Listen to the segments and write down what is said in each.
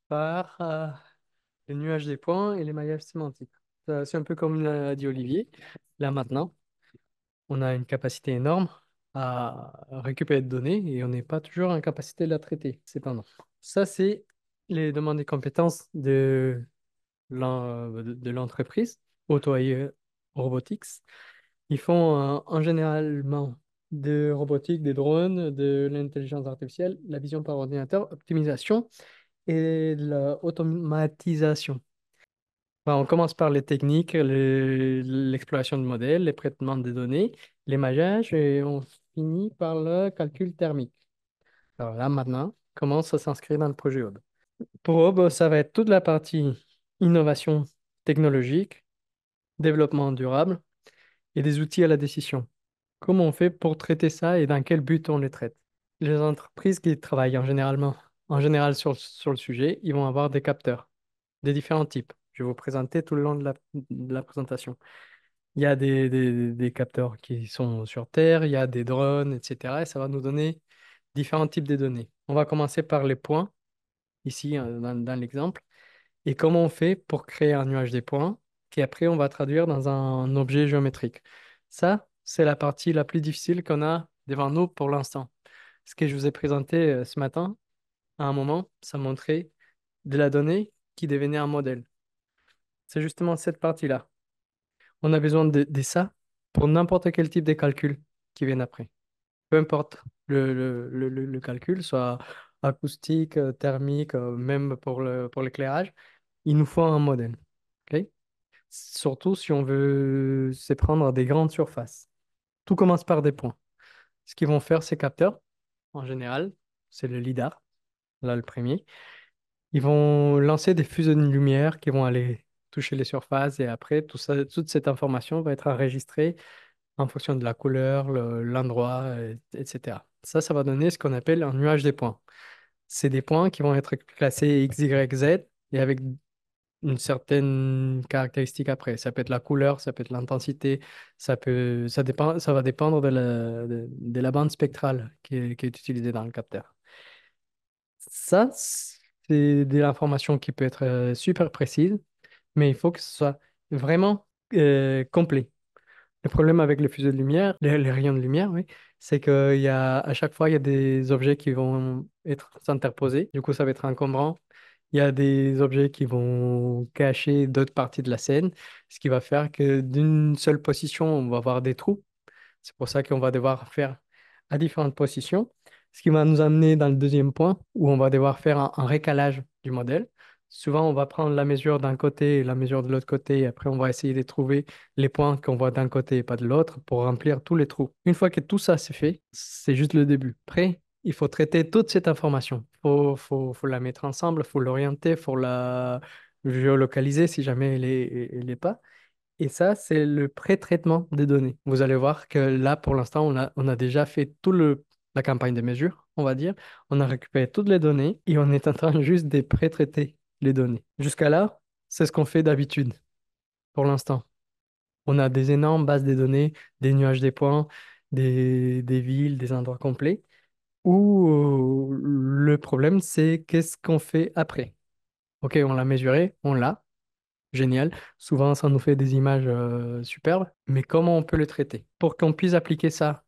par les nuages des points et les maillages sémantiques. C'est un peu comme l'a dit Olivier. Là maintenant, on a une capacité énorme à récupérer des données et on n'est pas toujours en capacité de la traiter, cependant. Ça, c'est les demandes et compétences de l'entreprise, Auto AI Robotics. Ils font en généralement de robotique, des drones, de l'intelligence artificielle, la vision par ordinateur, optimisation et de l'automatisation. On commence par les techniques, l'exploration de modèles, les traitements de données, les maillages et on finit par le calcul thermique. Alors là, maintenant, comment ça s'inscrit dans le projet Hub? Pour Hub, ça va être toute la partie innovation technologique, développement durable et des outils à la décision. Comment on fait pour traiter ça et dans quel but on les traite? Les entreprises qui travaillent en général sur le sujet, ils vont avoir des capteurs, des différents types. Je vais vous présenter tout le long de la présentation. Il y a des capteurs qui sont sur Terre, il y a des drones, etc. Et ça va nous donner différents types de données. On va commencer par les points, ici dans l'exemple. Et comment on fait pour créer un nuage des points, qui après on va traduire dans un objet géométrique. Ça, c'est la partie la plus difficile qu'on a devant nous pour l'instant. Ce que je vous ai présenté ce matin, à un moment, ça montrait de la donnée qui devenait un modèle. C'est justement cette partie-là. On a besoin de ça pour n'importe quel type de calcul qui viennent après. Peu importe le calcul, soit acoustique, thermique, même pour l'éclairage, il nous faut un modèle. OK? Surtout si on veut se prendre des grandes surfaces. Tout commence par des points. Ce qu'ils vont faire, ces capteurs, en général, c'est le lidar, là le premier. Ils vont lancer des fuseaux de lumière qui vont aller toucher les surfaces et après, tout ça, toute cette information va être enregistrée en fonction de la couleur, l'endroit, etc. Ça va donner ce qu'on appelle un nuage des points. C'est des points qui vont être classés X, Y, Z et avec une certaine caractéristique après. Ça peut être la couleur, ça peut être l'intensité, ça va dépendre de la bande spectrale qui est utilisée dans le capteur. Ça, c'est de l'information qui peut être super précise, mais il faut que ce soit vraiment complet. Le problème avec les fuseaux de lumière, les rayons de lumière, oui, c'est à chaque fois, il y a des objets qui vont s'interposer. Du coup, ça va être encombrant. Il y a des objets qui vont cacher d'autres parties de la scène, ce qui va faire que d'une seule position, on va avoir des trous. C'est pour ça qu'on va devoir faire à différentes positions, ce qui va nous amener dans le deuxième point où on va devoir faire un récalage du modèle. Souvent, on va prendre la mesure d'un côté et la mesure de l'autre côté, et après, on va essayer de trouver les points qu'on voit d'un côté et pas de l'autre pour remplir tous les trous. Une fois que tout ça c'est fait, c'est juste le début. Après, il faut traiter toute cette information. Faut la mettre ensemble, faut l'orienter, faut la géolocaliser si jamais elle est pas. Et ça, c'est le pré-traitement des données. Vous allez voir que là, pour l'instant, on a déjà fait la campagne de mesure, on va dire. On a récupéré toutes les données et on est en train juste de pré-traiter les données. Jusqu'à là, c'est ce qu'on fait d'habitude pour l'instant. On a des énormes bases de données, des nuages des points, des villes, des endroits complets. Où le problème, c'est qu'est-ce qu'on fait après? OK, on l'a mesuré, on l'a. Génial. Souvent, ça nous fait des images superbes, mais comment on peut le traiter? Pour qu'on puisse appliquer ça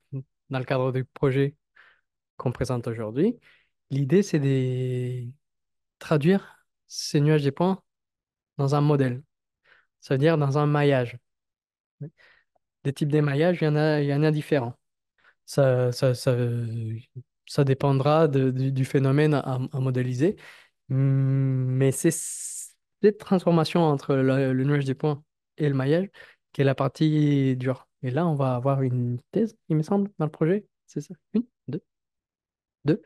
dans le cadre du projet qu'on présente aujourd'hui, l'idée, c'est de traduire ces nuages des points dans un modèle, c'est-à-dire dans un maillage. Des types d'émaillage, il y en a différents. Ça dépendra du phénomène à modéliser. Mais c'est cette transformation entre le nuage des points et le maillage qui est la partie dure. Et là, on va avoir une thèse, il me semble, dans le projet. C'est ça? Une, deux.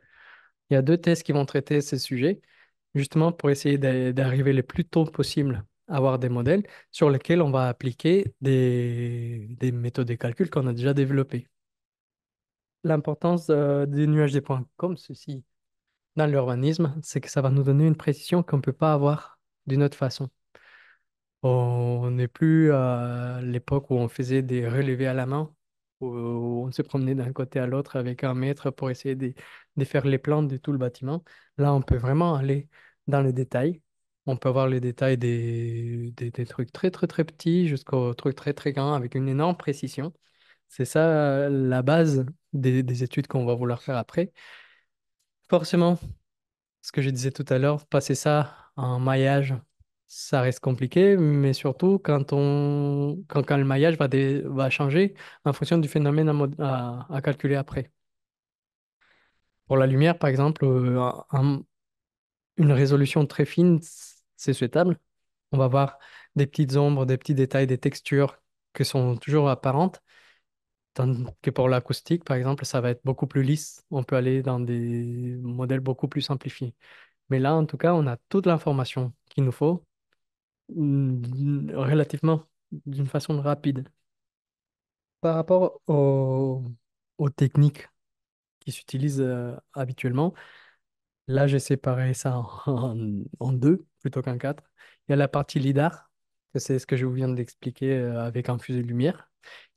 Il y a deux thèses qui vont traiter ces sujets, justement pour essayer d'arriver le plus tôt possible à avoir des modèles sur lesquels on va appliquer des méthodes de calcul qu'on a déjà développées. L'importance des nuages des points comme ceci dans l'urbanisme, c'est que ça va nous donner une précision qu'on ne peut pas avoir d'une autre façon. On n'est plus à l'époque où on faisait des relevés à la main, où on se promenait d'un côté à l'autre avec un mètre pour essayer de faire les plans de tout le bâtiment. Là, on peut vraiment aller dans les détails. On peut avoir les détails des trucs très très très petits jusqu'aux trucs très très grands avec une énorme précision. C'est ça la base des études qu'on va vouloir faire après. Forcément, ce que je disais tout à l'heure, passer ça en maillage, ça reste compliqué, mais surtout quand le maillage va changer en fonction du phénomène à calculer après. Pour la lumière, par exemple, une résolution très fine, c'est souhaitable. On va voir des petites ombres, des petits détails, des textures qui sont toujours apparentes. Tandis que pour l'acoustique, par exemple, ça va être beaucoup plus lisse. On peut aller dans des modèles beaucoup plus simplifiés. Mais là, en tout cas, on a toute l'information qu'il nous faut relativement d'une façon rapide. Par rapport aux techniques qui s'utilisent habituellement, là, j'ai séparé ça en deux plutôt qu'en quatre. Il y a la partie LIDAR, que c'est ce que je vous viens d'expliquer avec un fusil de lumière.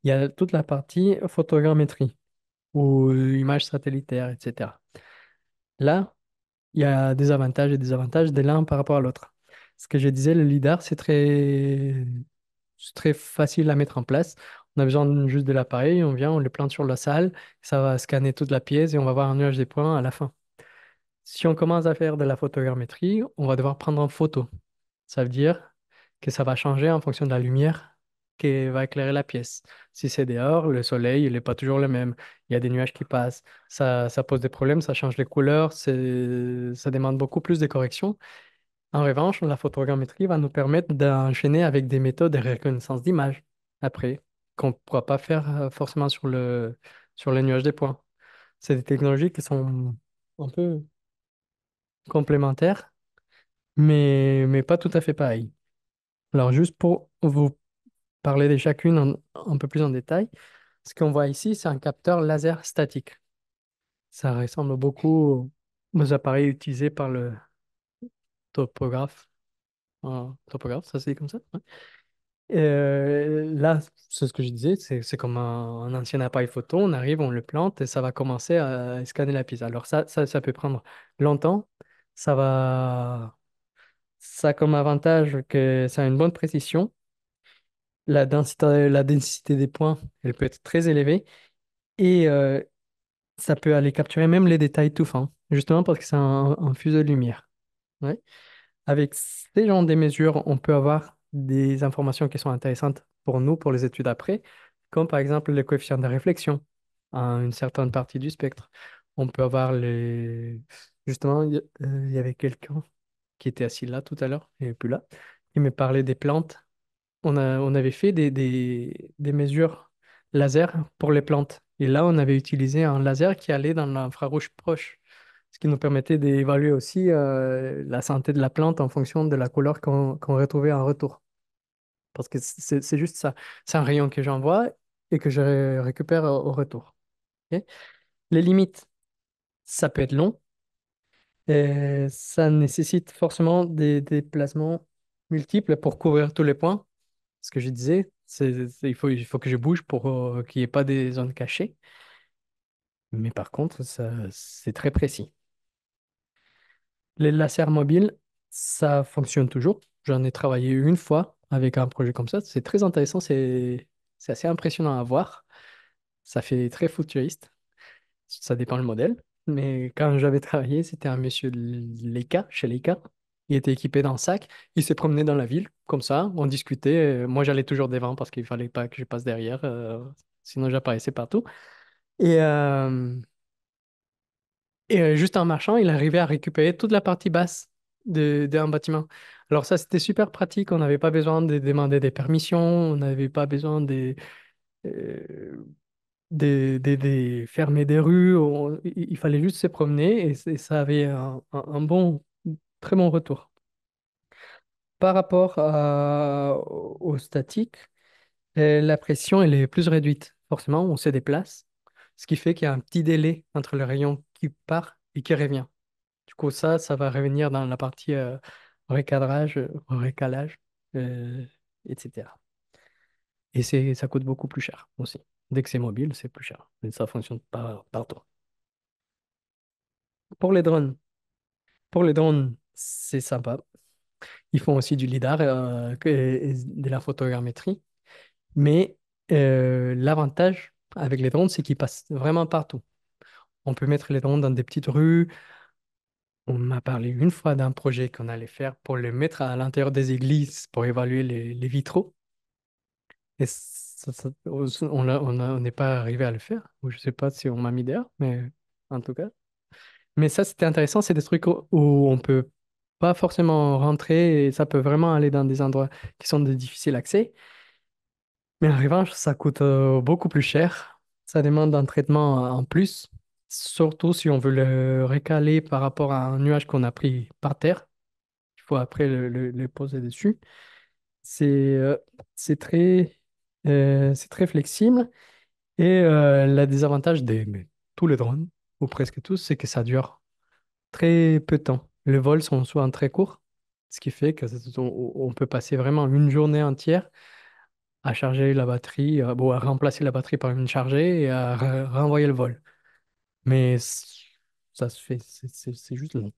Il y a toute la partie photogrammétrie ou images satellitaires, etc. Là, il y a des avantages et des avantages de l'un par rapport à l'autre. Ce que je disais, le LIDAR, c'est très facile à mettre en place. On a besoin juste de l'appareil, on vient, on le plante sur la salle, ça va scanner toute la pièce et on va voir un nuage des points à la fin. Si on commence à faire de la photogrammétrie, on va devoir prendre en photo. Ça veut dire que ça va changer en fonction de la lumière qui va éclairer la pièce. Si c'est dehors, le soleil, il n'est pas toujours le même. Il y a des nuages qui passent. Ça pose des problèmes, ça change les couleurs, ça demande beaucoup plus de corrections. En revanche, la photogrammétrie va nous permettre d'enchaîner avec des méthodes de reconnaissance d'image après, qu'on ne pourra pas faire forcément sur le nuage des points. C'est des technologies qui sont un peu complémentaires, mais pas tout à fait pareilles. Alors, juste pour vous parler de chacune un peu plus en détail, ce qu'on voit ici, c'est un capteur laser statique. Ça ressemble beaucoup aux appareils utilisés par le topographe. Topographe, ça se dit comme ça? Ouais. Là, c'est ce que je disais, c'est comme un ancien appareil photo. On arrive, on le plante et ça va commencer à scanner la pièce. Alors ça peut prendre longtemps. Ça a comme avantage que ça a une bonne précision. La densité des points, elle peut être très élevée et ça peut aller capturer même les détails tout fins, justement parce que c'est un fuseau de lumière. Ouais. Avec ces genres de mesures, on peut avoir des informations qui sont intéressantes pour nous, pour les études après, comme par exemple le coefficient de réflexion à une certaine partie du spectre. On peut avoir les... Justement, il y avait quelqu'un qui était assis là tout à l'heure, il n'est plus là, qui me parlait des plantes. On avait fait des mesures laser pour les plantes. Et là, on avait utilisé un laser qui allait dans l'infrarouge proche, ce qui nous permettait d'évaluer aussi la santé de la plante en fonction de la couleur qu'on retrouvait en retour. Parce que c'est juste ça. C'est un rayon que j'envoie et que je récupère au retour. Ok. Les limites, ça peut être long et ça nécessite forcément des déplacements multiples pour couvrir tous les points. Ce que je disais, il faut que je bouge pour qu'il n'y ait pas des zones cachées. Mais par contre, ça, c'est très précis. Les lasers mobiles, ça fonctionne toujours. J'en ai travaillé une fois avec un projet comme ça. C'est très intéressant, c'est assez impressionnant à voir. Ça fait très futuriste. Ça dépend le modèle. Mais quand j'avais travaillé, c'était un monsieur de Leica, chez Leica. Il était équipé d'un sac. Il s'est promené dans la ville, comme ça. On discutait. Moi, j'allais toujours devant parce qu'il fallait pas que je passe derrière. Sinon, j'apparaissais partout. Et, euh, juste en marchant, il arrivait à récupérer toute la partie basse d'un bâtiment. Alors ça, c'était super pratique. On n'avait pas besoin de demander des permissions. On n'avait pas besoin euh, de fermer des rues. Il fallait juste se promener et ça avait un très bon retour. Par rapport au statique, la pression, elle est plus réduite. Forcément, on se déplace, ce qui fait qu'il y a un petit délai entre le rayon qui part et qui revient. Du coup, ça va revenir dans la partie recadrage, recalage, euh, etc. Et ça coûte beaucoup plus cher aussi. Dès que c'est mobile, c'est plus cher. Mais ça fonctionne pas partout. Pour les drones, pour les drones, c'est sympa. Ils font aussi du lidar et de la photogrammétrie. Mais l'avantage avec les drones, c'est qu'ils passent vraiment partout. On peut mettre les drones dans des petites rues. On m'a parlé une fois d'un projet qu'on allait faire pour les mettre à l'intérieur des églises pour évaluer les vitraux. Et on n'est pas arrivé à le faire. Ou je sais pas si on m'a mis derrière, mais en tout cas. Mais ça, c'était intéressant. C'est des trucs où on peut pas forcément rentrer et ça peut vraiment aller dans des endroits qui sont de difficile accès. Mais en revanche, ça coûte beaucoup plus cher. Ça demande un traitement en plus, surtout si on veut le recaler par rapport à un nuage qu'on a pris par terre. Il faut après le poser dessus. C'est euh, c'est c'est très flexible. Et le désavantage mais tous les drones, ou presque tous, c'est que ça dure très peu de temps. Les vols sont souvent très courts, ce qui fait que on peut passer vraiment une journée entière à charger la batterie, bon, à remplacer la batterie par une chargée et à renvoyer le vol. Mais ça se fait, c'est juste long.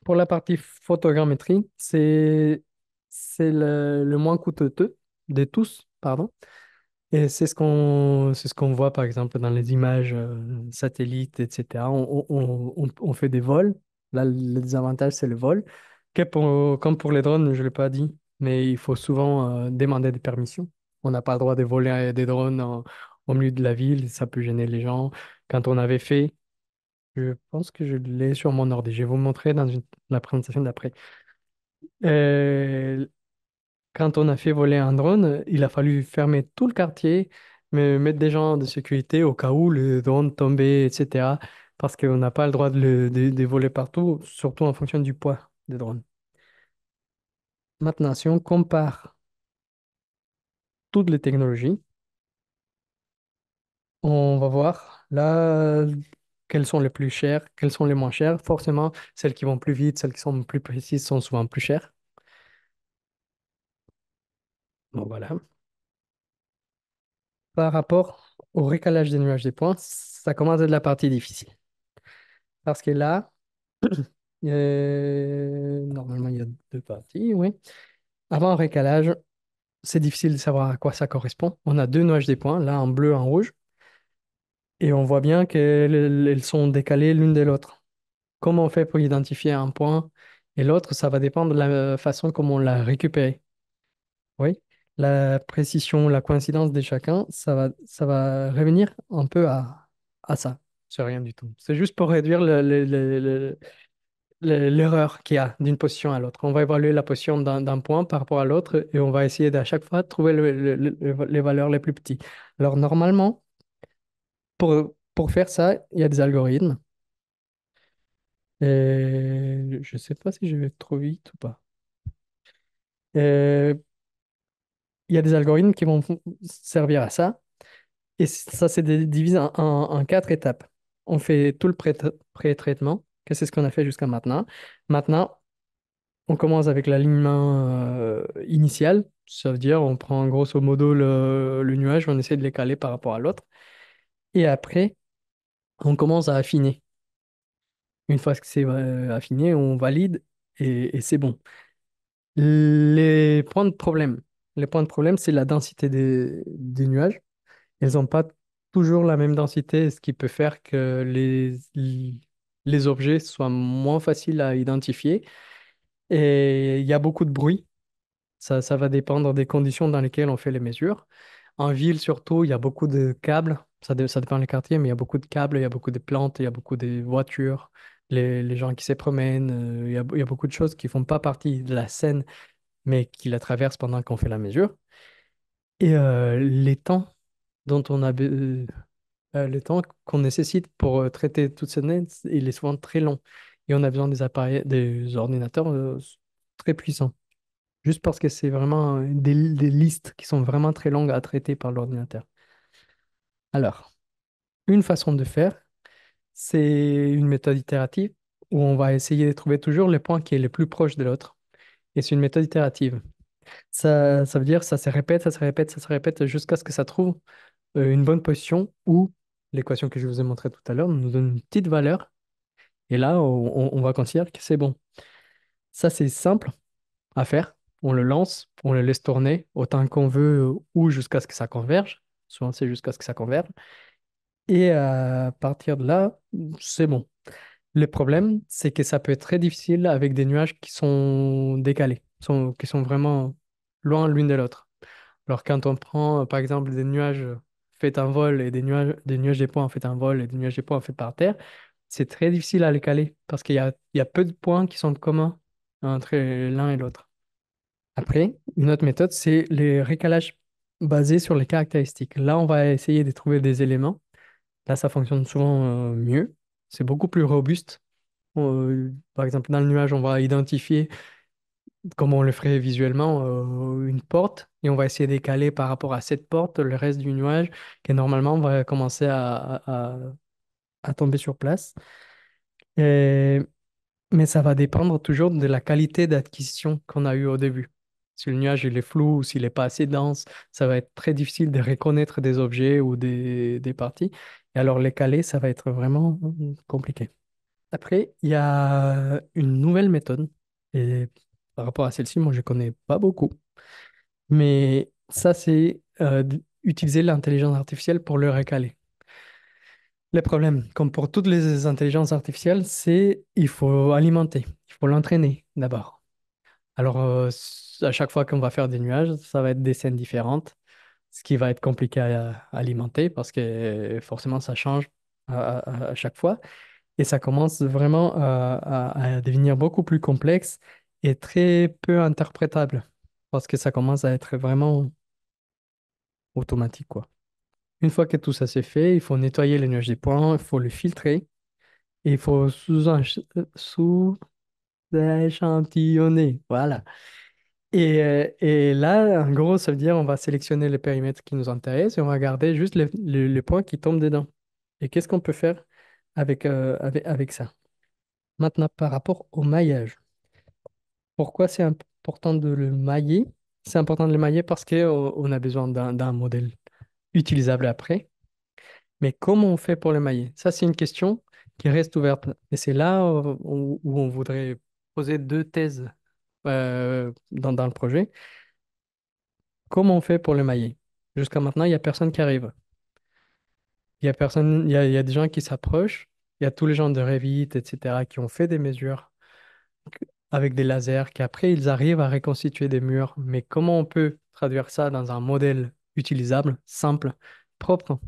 Pour la partie photogrammétrie, c'est le moins coûteux de tous, pardon. Et c'est ce qu'on voit par exemple dans les images satellites, etc. On fait des vols. Là, le désavantage, c'est le vol. Comme pour les drones, je ne l'ai pas dit, mais il faut souvent demander des permissions. On n'a pas le droit de voler des drones au milieu de la ville, ça peut gêner les gens. Quand on avait fait, je pense que je l'ai sur mon ordi, je vais vous montrer dans la présentation d'après. Euh, Quand on a fait voler un drone, il a fallu fermer tout le quartier, mais mettre des gens de sécurité au cas où le drone tombait, etc. Parce qu'on n'a pas le droit de voler partout, surtout en fonction du poids des drones. Maintenant, si on compare toutes les technologies, on va voir là quelles sont les plus chères, quelles sont les moins chères. Forcément, celles qui vont plus vite, celles qui sont plus précises sont souvent plus chères. Bon, voilà. Par rapport au récalage des nuages des points, ça commence à être la partie difficile. Parce que là, normalement, il y a deux parties, oui. Avant un récalage, c'est difficile de savoir à quoi ça correspond. On a deux nuages des points, là en bleu, en rouge, et on voit bien qu'elles sont décalées l'une de l'autre. Comment on fait pour identifier un point et l'autre, ça va dépendre de la façon comme on l'a récupéré. Oui, la précision, la coïncidence de chacun, ça va revenir un peu à ça. C'est rien du tout. C'est juste pour réduire l'erreur qu'il y a d'une position à l'autre. On va évaluer la position d'un point par rapport à l'autre et on va essayer d'à chaque fois trouver les valeurs les plus petites. Alors normalement, pour faire ça, il y a des algorithmes. Et je ne sais pas si je vais trop vite ou pas. Euh, il y a des algorithmes qui vont servir à ça. Et ça, c'est divisé en quatre étapes. On fait tout le pré-traitement, que c'est ce qu'on a fait jusqu'à maintenant. Maintenant, on commence avec l'alignement initial. Ça veut dire on prend grosso modo le nuage, on essaie de les caler par rapport à l'autre. Et après, on commence à affiner. Une fois que c'est affiné, on valide et c'est bon. Les points de problème. Les points de problème, c'est la densité des nuages. Elles n'ont pas toujours la même densité, ce qui peut faire que les objets soient moins faciles à identifier. Et il y a beaucoup de bruit. Ça va dépendre des conditions dans lesquelles on fait les mesures. En ville, surtout, il y a beaucoup de câbles. Ça dépend des quartiers, mais il y a beaucoup de câbles, il y a beaucoup de plantes, il y a beaucoup de voitures, les gens qui se promènent. Il y a beaucoup de choses qui font pas partie de la scène, mais qui la traversent pendant qu'on fait la mesure. Et les temps dont on a le temps qu'on nécessite pour traiter toute cette donnée, il est souvent très long. Et on a besoin des appareils, des ordinateurs très puissants. Juste parce que c'est vraiment des listes qui sont vraiment très longues à traiter par l'ordinateur. Alors, une façon de faire, c'est une méthode itérative où on va essayer de trouver toujours le point qui est le plus proche de l'autre. Et c'est une méthode itérative. Ça veut dire ça se répète, ça se répète, ça se répète jusqu'à ce que ça trouve une bonne position où l'équation que je vous ai montrée tout à l'heure nous donne une petite valeur Et là, on va considérer que c'est bon. Ça, c'est simple à faire. On le lance, on le laisse tourner autant qu'on veut ou jusqu'à ce que ça converge. Souvent, c'est jusqu'à ce que ça converge. Et à partir de là, c'est bon. Le problème, c'est que ça peut être très difficile avec des nuages qui sont décalés, qui sont vraiment loin l'une de l'autre. Alors, quand on prend, par exemple, des nuages faits en vol et des nuages des points faits en vol et des nuages des points faits par terre, c'est très difficile à les caler parce il y a peu de points qui sont communs entre l'un et l'autre. Après, une autre méthode, c'est les récalages basés sur les caractéristiques. Là, on va essayer de trouver des éléments. Là, ça fonctionne souvent mieux. C'est beaucoup plus robuste. Par exemple, dans le nuage, on va identifier, comme on le ferait visuellement, une porte et on va essayer d'écaler par rapport à cette porte le reste du nuage qui normalement va commencer à tomber sur place. Et- mais ça va dépendre toujours de la qualité d'acquisition qu'on a eue au début. Si le nuage il est flou ou s'il n'est pas assez dense, ça va être très difficile de reconnaître des objets ou des parties. Et alors les caler, ça va être vraiment compliqué. Après, il y a une nouvelle méthode. Et par rapport à celle-ci, moi, je connais pas beaucoup. Mais ça, c'est utiliser l'intelligence artificielle pour le recaler. Le problème, comme pour toutes les intelligences artificielles, c'est il faut alimenter, il faut l'entraîner d'abord. Alors, à chaque fois qu'on va faire des nuages, ça va être des scènes différentes, ce qui va être compliqué à alimenter parce que forcément, ça change à chaque fois. Et ça commence vraiment à devenir beaucoup plus complexe et très peu interprétable parce que ça commence à être vraiment automatique, quoi. Une fois que tout ça c'est fait, il faut nettoyer le nuage des points, il faut le filtrer et il faut sous-échantillonner. Voilà. Et là, en gros, ça veut dire on va sélectionner le périmètre qui nous intéresse et on va garder juste les points qui tombent dedans. Et qu'est-ce qu'on peut faire avec ça? Maintenant, par rapport au maillage. Pourquoi c'est important de le mailler? C'est important de le mailler parce qu'on a besoin d'un modèle utilisable après. Mais comment on fait pour le mailler? Ça, c'est une question qui reste ouverte. Et c'est là où on voudrait poser deux thèses dans le projet. Comment on fait pour le mailler? Jusqu'à maintenant, il n'y a personne qui arrive. Il y a personne, il y a des gens qui s'approchent. Il y a tous les gens de Revit, etc., qui ont fait des mesures avec des lasers, qu'après ils arrivent à reconstituer des murs. Mais comment on peut traduire ça dans un modèle utilisable, simple, propre?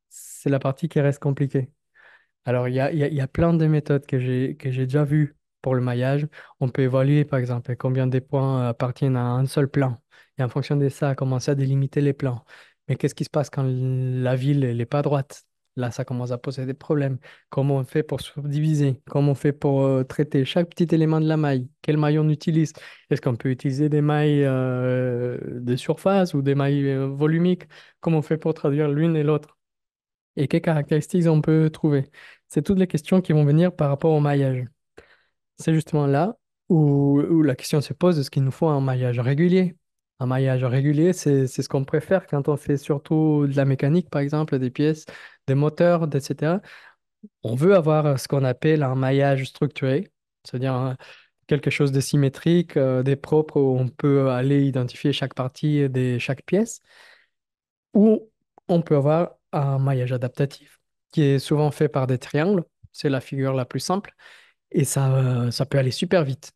C'est la partie qui reste compliquée. Alors, il y a plein de méthodes que j'ai déjà vues pour le maillage. On peut évaluer, par exemple, combien des points appartiennent à un seul plan. Et en fonction de ça, commencer à délimiter les plans. Mais qu'est-ce qui se passe quand la ville n'est pas droite? Là, ça commence à poser des problèmes. Comment on fait pour subdiviser? Comment on fait pour traiter chaque petit élément de la maille? Quelle maille on utilise? Est-ce qu'on peut utiliser des mailles de surface ou des mailles volumiques? Comment on fait pour traduire l'une et l'autre? Et quelles caractéristiques on peut trouver? C'est toutes les questions qui vont venir par rapport au maillage. C'est justement là où la question se pose, est-ce qu'il nous faut un maillage régulier? Un maillage régulier, c'est ce qu'on préfère quand on fait surtout de la mécanique, par exemple, des pièces, des moteurs, etc. On veut avoir ce qu'on appelle un maillage structuré, c'est-à-dire quelque chose de symétrique, des propres, où on peut aller identifier chaque partie de chaque pièce. Ou on peut avoir un maillage adaptatif qui est souvent fait par des triangles. C'est la figure la plus simple. Et ça peut aller super vite.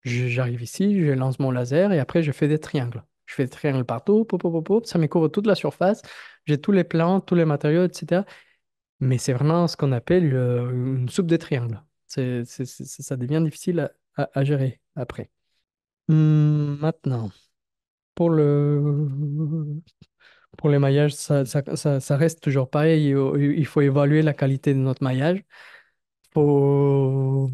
J'arrive ici, je lance mon laser et après je fais des triangles. Je fais des triangles partout, pop, pop, pop, pop, ça me couvre toute la surface. J'ai tous les plans, tous les matériaux, etc. Mais c'est vraiment ce qu'on appelle une soupe de triangles. Ça devient difficile à gérer après. Maintenant, pour pour les maillages, ça reste toujours pareil. Il faut évaluer la qualité de notre maillage. Il faut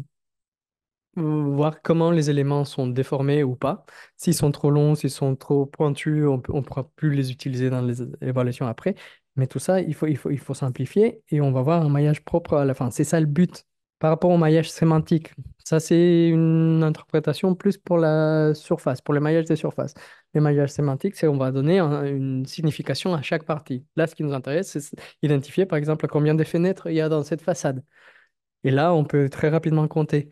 voir comment les éléments sont déformés ou pas. S'ils sont trop longs, s'ils sont trop pointus, on ne pourra plus les utiliser dans les évaluations après. Mais tout ça, il faut simplifier et on va voir un maillage propre à la fin. C'est ça le but. Par rapport au maillage sémantique, ça c'est une interprétation plus pour la surface, pour le maillage des surfaces. Le maillage sémantique, c'est on va donner une signification à chaque partie. Là, ce qui nous intéresse, c'est identifier par exemple combien de fenêtres il y a dans cette façade. Et là, on peut très rapidement compter.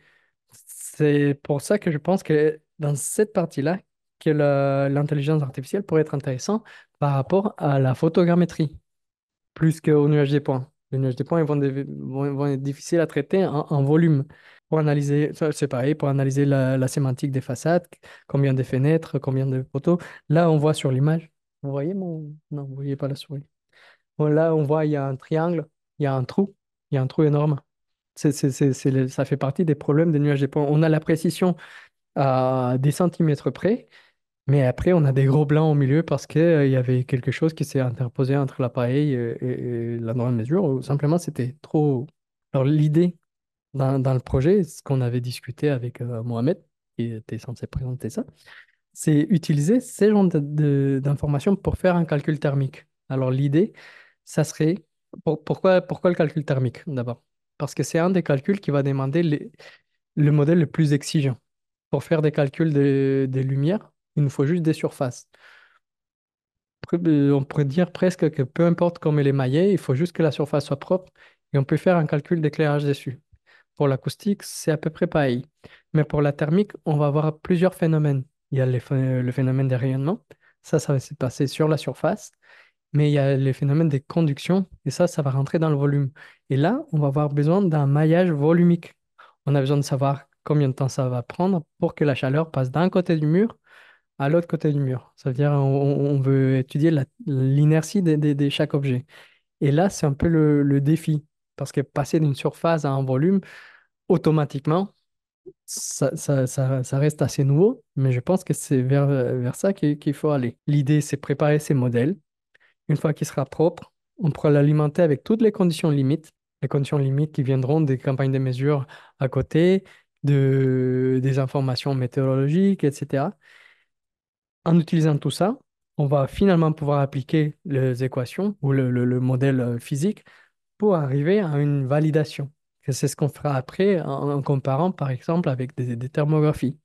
C'est pour ça que je pense que dans cette partie-là, que l'intelligence artificielle pourrait être intéressante par rapport à la photogrammétrie, plus qu'au nuage des points. Les nuages des points, ils vont être difficiles à traiter en volume. Pour analyser, ça, c'est pareil, pour analyser la sémantique des façades, combien de fenêtres, combien de poteaux. Là, on voit sur l'image. Vous voyez mon... Non, vous voyez pas la souris. Bon, là, on voit, il y a un triangle, il y a un trou, il y a un trou énorme. Ça fait partie des problèmes des nuages des points. On a la précision à des centimètres près, mais après, on a des gros blancs au milieu parce que, il y avait quelque chose qui s'est interposé entre l'appareil et la grande mesure, ou simplement c'était trop. Alors, l'idée dans le projet, ce qu'on avait discuté avec Mohamed, qui était censé présenter ça, c'est utiliser ces genres d'informations pour faire un calcul thermique. Alors, l'idée, ça serait. Pourquoi le calcul thermique d'abord? Parce que c'est un des calculs qui va demander le modèle le plus exigeant. Pour faire des calculs de lumière, il nous faut juste des surfaces. On pourrait dire presque que peu importe comment elle est maillée, il faut juste que la surface soit propre et on peut faire un calcul d'éclairage dessus. Pour l'acoustique, c'est à peu près pareil. Mais pour la thermique, on va avoir plusieurs phénomènes. Il y a le phénomène des rayonnements, ça va se passer sur la surface, mais il y a les phénomènes de conduction et ça va rentrer dans le volume. Et là, on va avoir besoin d'un maillage volumique. On a besoin de savoir combien de temps ça va prendre pour que la chaleur passe d'un côté du mur à l'autre côté du mur. Ça veut dire on veut étudier l'inertie de chaque objet. Et là, c'est un peu le défi, parce que passer d'une surface à un volume, automatiquement, ça reste assez nouveau, mais je pense que c'est vers ça qu'il faut aller. L'idée, c'est préparer ces modèles. Une fois qu'il sera propre, on pourra l'alimenter avec toutes les conditions limites qui viendront des campagnes de mesure à côté, des informations météorologiques, etc. En utilisant tout ça, on va finalement pouvoir appliquer les équations ou le modèle physique pour arriver à une validation. Et c'est ce qu'on fera après en comparant par exemple avec des thermographies.